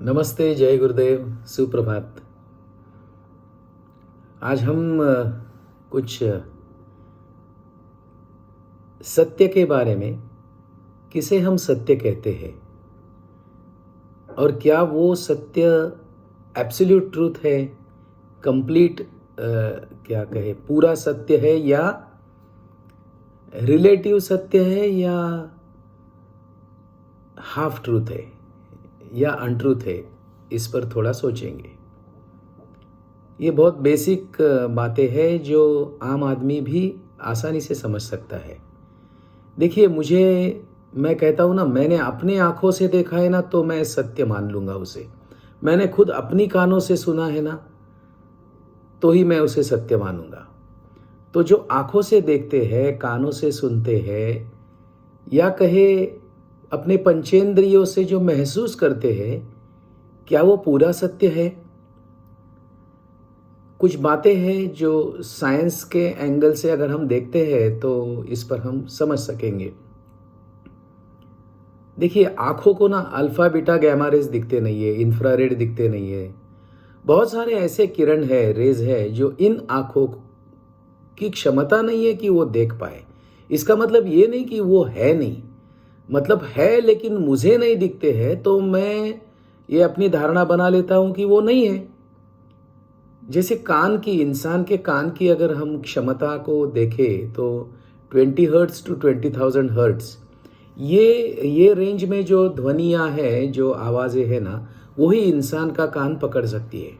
नमस्ते, जय गुरुदेव, सुप्रभात। आज हम कुछ सत्य के बारे में, किसे हम सत्य कहते हैं और क्या वो सत्य एब्सोल्यूट ट्रूथ है, कंप्लीट क्या कहे पूरा सत्य है या रिलेटिव सत्य है या हाफ ट्रूथ है या अनट्रूथ है, इस पर थोड़ा सोचेंगे। ये बहुत बेसिक बातें हैं जो आम आदमी भी आसानी से समझ सकता है। देखिए, मैं कहता हूँ ना, मैंने अपने आँखों से देखा है ना, तो मैं सत्य मान लूँगा उसे। मैंने खुद अपनी कानों से सुना है ना, तो ही मैं उसे सत्य मानूंगा। तो जो आँखों से देखते हैं, कानों से सुनते हैं, या कहे अपने पंचेंद्रियों से जो महसूस करते हैं, क्या वो पूरा सत्य है? कुछ बातें हैं जो साइंस के एंगल से अगर हम देखते हैं तो इस पर हम समझ सकेंगे। देखिए, आंखों को ना अल्फा बीटा गैमा रेज दिखते नहीं है, इंफ्रारेड दिखते नहीं है। बहुत सारे ऐसे किरण है, रेज है, जो इन आंखों की क्षमता नहीं है कि वो देख पाए। इसका मतलब ये नहीं कि वो है नहीं, मतलब है लेकिन मुझे नहीं दिखते हैं, तो मैं ये अपनी धारणा बना लेता हूं कि वो नहीं है। जैसे कान की, इंसान के कान की अगर हम क्षमता को देखें तो 20 हर्ट्स टू 20,000 हर्ट्स, ये रेंज में जो ध्वनियाँ हैं, जो आवाज़ें हैं ना, वही इंसान का कान पकड़ सकती है।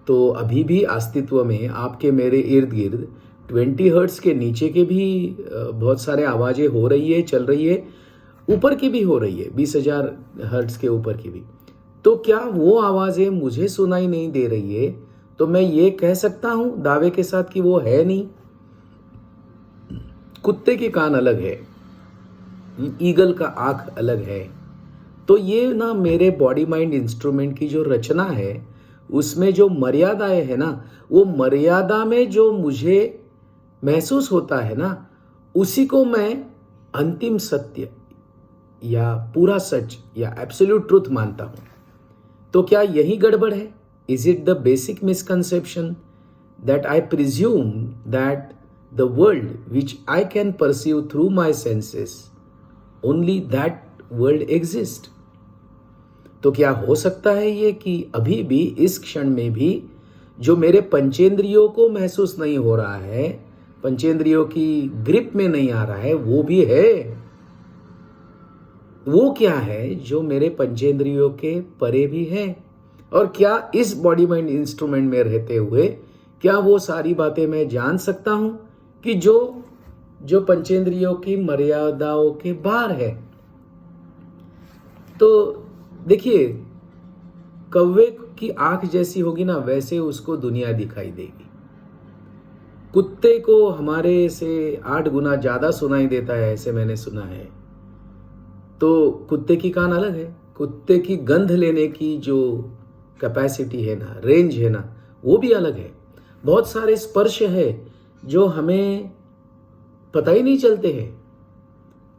तो अभी भी अस्तित्व में आपके मेरे इर्द गिर्द 20 हर्ट्स के नीचे के भी बहुत सारे आवाज़ें हो रही है, चल रही है, ऊपर की भी हो रही है, 20,000 हर्ट्स के ऊपर की भी। तो क्या वो आवाज़ें मुझे सुनाई नहीं दे रही है, तो मैं ये कह सकता हूं दावे के साथ कि वो है नहीं? कुत्ते के कान अलग है, ईगल का आंख अलग है। तो ये ना मेरे बॉडी माइंड इंस्ट्रूमेंट की जो रचना है, उसमें जो मर्यादाएं है ना, वो मर्यादा में जो मुझे महसूस होता है ना, उसी को मैं अंतिम सत्य या पूरा सच या एब्सोल्यूट ट्रूथ मानता हूं। तो क्या यही गड़बड़ है? Is it the basic misconception that I presume that the world which I can perceive through my senses, only that world exist? तो क्या हो सकता है ये कि अभी भी, इस क्षण में भी, जो मेरे पंचेंद्रियों को महसूस नहीं हो रहा है, पंचेंद्रियों की ग्रिप में नहीं आ रहा है, वो भी है? वो क्या है जो मेरे पंचेंद्रियों के परे भी है? और क्या इस बॉडी माइंड इंस्ट्रूमेंट में रहते हुए क्या वो सारी बातें मैं जान सकता हूं कि जो पंचेंद्रियों की मर्यादाओं के बाहर है? तो देखिए, कौवे की आंख जैसी होगी ना, वैसे उसको दुनिया दिखाई देगी। कुत्ते को हमारे से 8 गुना ज्यादा सुनाई देता है, ऐसे मैंने सुना है। तो कुत्ते की कान अलग है, कुत्ते की गंध लेने की जो कैपेसिटी है ना, रेंज है ना, वो भी अलग है। बहुत सारे स्पर्श है जो हमें पता ही नहीं चलते हैं।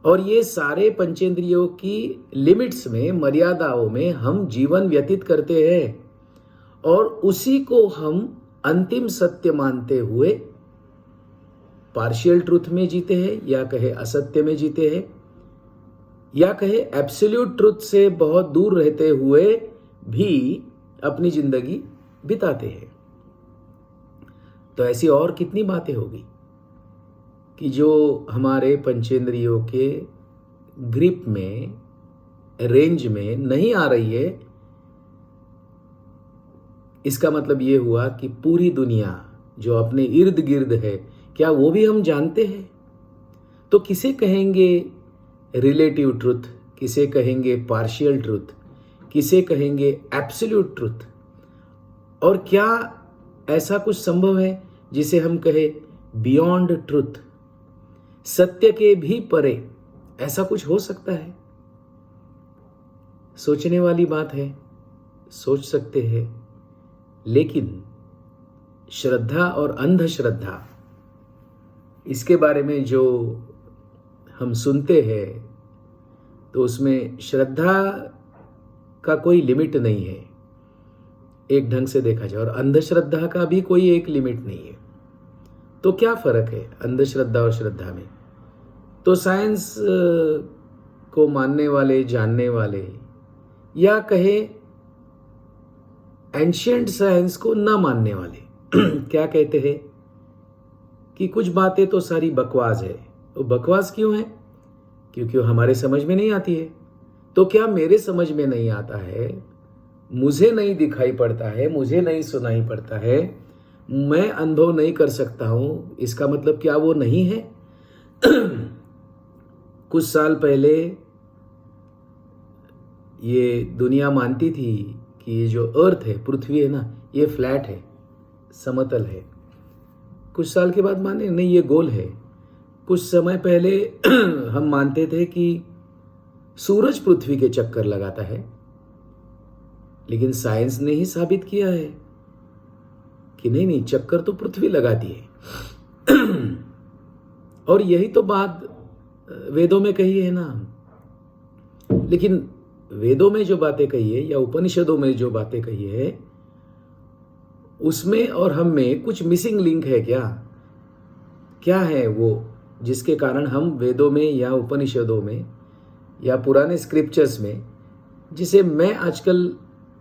और ये सारे पंचेंद्रियों की लिमिट्स में, मर्यादाओं में हम जीवन व्यतीत करते हैं, और उसी को हम अंतिम सत्य मानते हुए पार्शियल ट्रूथ में जीते हैं, या कहे असत्य में जीते हैं, या कहे एब्सोल्यूट ट्रूथ से बहुत दूर रहते हुए भी अपनी जिंदगी बिताते हैं। तो ऐसी और कितनी बातें होगी कि जो हमारे पंचेंद्रियों के ग्रिप में, रेंज में नहीं आ रही है। इसका मतलब ये हुआ कि पूरी दुनिया जो अपने इर्द गिर्द है, क्या वो भी हम जानते हैं? तो किसे कहेंगे रिलेटिव ट्रुथ, किसे कहेंगे पार्शियल ट्रुथ, किसे कहेंगे एब्सोल्यूट ट्रुथ? और क्या ऐसा कुछ संभव है जिसे हम कहे बियॉन्ड ट्रुथ, सत्य के भी परे? ऐसा कुछ हो सकता है? सोचने वाली बात है, सोच सकते हैं। लेकिन श्रद्धा और अंधश्रद्धा, इसके बारे में जो हम सुनते हैं, तो उसमें श्रद्धा का कोई लिमिट नहीं है एक ढंग से देखा जाए, और अंधश्रद्धा का भी कोई एक लिमिट नहीं है। तो क्या फर्क है अंधश्रद्धा और श्रद्धा में? तो साइंस को मानने वाले, जानने वाले, या कहे एंशिएंट साइंस को न मानने वाले क्या कहते हैं कि कुछ बातें तो सारी बकवास है। तो बकवास क्यों है? क्योंकि वो हमारे समझ में नहीं आती है। तो क्या मेरे समझ में नहीं आता है, मुझे नहीं दिखाई पड़ता है, मुझे नहीं सुनाई पड़ता है, मैं अनुभव नहीं कर सकता हूं, इसका मतलब क्या वो नहीं है? कुछ साल पहले ये दुनिया मानती थी कि ये जो अर्थ है, पृथ्वी है ना, ये फ्लैट है, समतल है। कुछ साल के बाद माने नहीं ये गोल है। कुछ समय पहले हम मानते थे कि सूरज पृथ्वी के चक्कर लगाता है, लेकिन साइंस ने ही साबित किया है कि नहीं, चक्कर तो पृथ्वी लगाती है। और यही तो बात वेदों में कही है ना। लेकिन वेदों में जो बातें कही है या उपनिषदों में जो बातें कही है, उसमें और हम में कुछ मिसिंग लिंक है क्या? क्या है वो जिसके कारण हम वेदों में या उपनिषदों में या पुराने स्क्रिप्चर्स में, जिसे मैं आजकल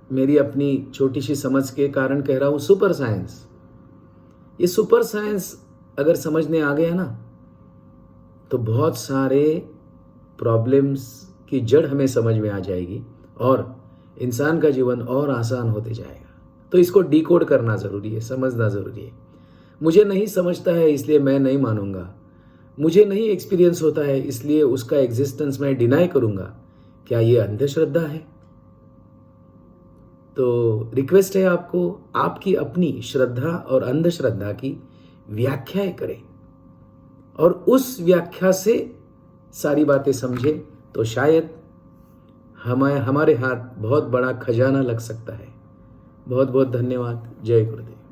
मेरी अपनी छोटी सी समझ के कारण कह रहा हूं सुपर साइंस, ये सुपर साइंस अगर समझने आ गया ना, तो बहुत सारे प्रॉब्लम्स की जड़ हमें समझ में आ जाएगी और इंसान का जीवन और आसान होते जाएगा। तो इसको डिकोड करना जरूरी है, समझना जरूरी है। मुझे नहीं समझता है इसलिए मैं नहीं मानूंगा, मुझे नहीं एक्सपीरियंस होता है इसलिए उसका एग्जिस्टेंस मैं डिनाई करूंगा। क्या ये अंधश्रद्धा है? तो रिक्वेस्ट है आपको, आपकी अपनी श्रद्धा और अंधश्रद्धा की व्याख्या करें और उस व्याख्या से सारी बातें समझें, तो शायद हमारे हाथ बहुत बड़ा खजाना लग सकता है। बहुत बहुत धन्यवाद। जय गुरुदेव।